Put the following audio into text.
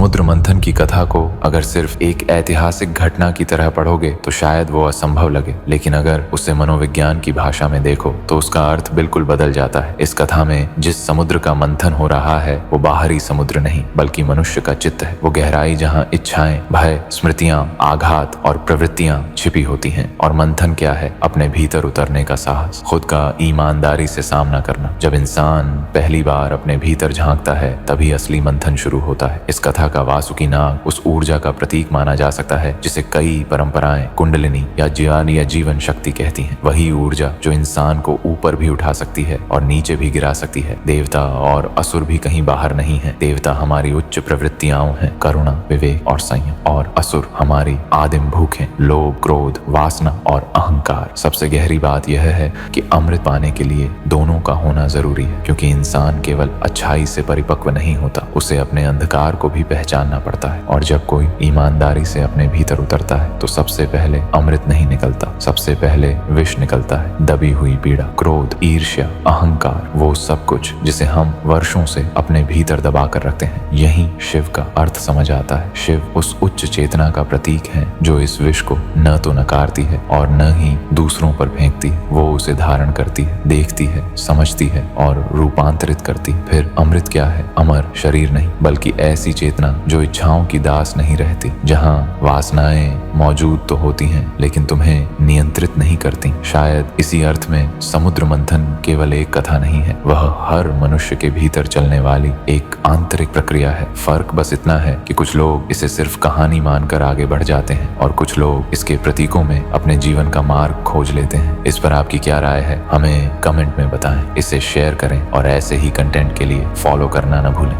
समुद्र मंथन की कथा को अगर सिर्फ एक ऐतिहासिक घटना की तरह पढ़ोगे तो शायद वो असंभव लगे, लेकिन अगर उसे मनोविज्ञान की भाषा में देखो तो उसका अर्थ बिल्कुल बदल जाता है। इस कथा में जिस समुद्र का मंथन हो रहा है वो बाहरी समुद्र नहीं बल्कि मनुष्य का चित्त है। वो गहराई जहाँ इच्छाएं, भय, स्मृतियां, आघात और प्रवृत्तियां छिपी होती हैं। और मंथन क्या है? अपने भीतर उतरने का साहस, खुद का ईमानदारी से सामना करना। जब इंसान पहली बार अपने भीतर झांकता है तभी असली मंथन शुरू होता है। इस कथा का वासुकी नाग उस ऊर्जा का प्रतीक माना जा सकता है जिसे कई परंपराएं कुंडलिनी या ज्ञान या जीवन शक्ति कहती हैं। वही ऊर्जा जो इंसान को ऊपर भी उठा सकती है और नीचे भी गिरा सकती है। देवता और असुर भी कहीं बाहर नहीं है। देवता हमारी उच्च प्रवृत्तियां हैं, करुणा, विवेक और संयम, और असुर हमारी आदिम भूखें, लोभ, क्रोध, वासना और अहंकार। सबसे गहरी बात यह है कि अमृत पाने के लिए दोनों का होना जरूरी है, क्योंकि इंसान केवल अच्छाई से परिपक्व नहीं होता, उसे अपने अंधकार को भी पहचानना पड़ता है। और जब कोई ईमानदारी से अपने भीतर उतरता है तो सबसे पहले अमृत नहीं निकलता, सबसे पहले विष निकलता है। दबी हुई पीड़ा, क्रोध, ईर्ष्या, अहंकार, वो सब कुछ जिसे हम वर्षों से अपने भीतर दबा कर रखते हैं। यही शिव का अर्थ समझ आता है। शिव उस उच्च चेतना का प्रतीक है जो इस विष को न तो नकारती है और न ही दूसरों पर फेंकती है। वो उसे धारण करती है, देखती है, समझती है और रूपांतरित करती है। फिर अमृत क्या है? अमर शरीर नहीं बल्कि ऐसी चेतना जो इच्छाओं की दास नहीं रहती, जहाँ वासनाएं मौजूद तो होती हैं लेकिन तुम्हें नियंत्रित नहीं करती। शायद इसी अर्थ में समुद्र मंथन केवल एक कथा नहीं है, वह हर मनुष्य के भीतर चलने वाली एक आंतरिक प्रक्रिया है। फर्क बस इतना है कि कुछ लोग इसे सिर्फ कहानी मानकर आगे बढ़ जाते हैं और कुछ लोग इसके प्रतीकों में अपने जीवन का मार्ग खोज लेते हैं। इस पर आपकी क्या राय है? हमें कमेंट में बताएं, इसे शेयर करें और ऐसे ही कंटेंट के लिए फॉलो करना न भूलें।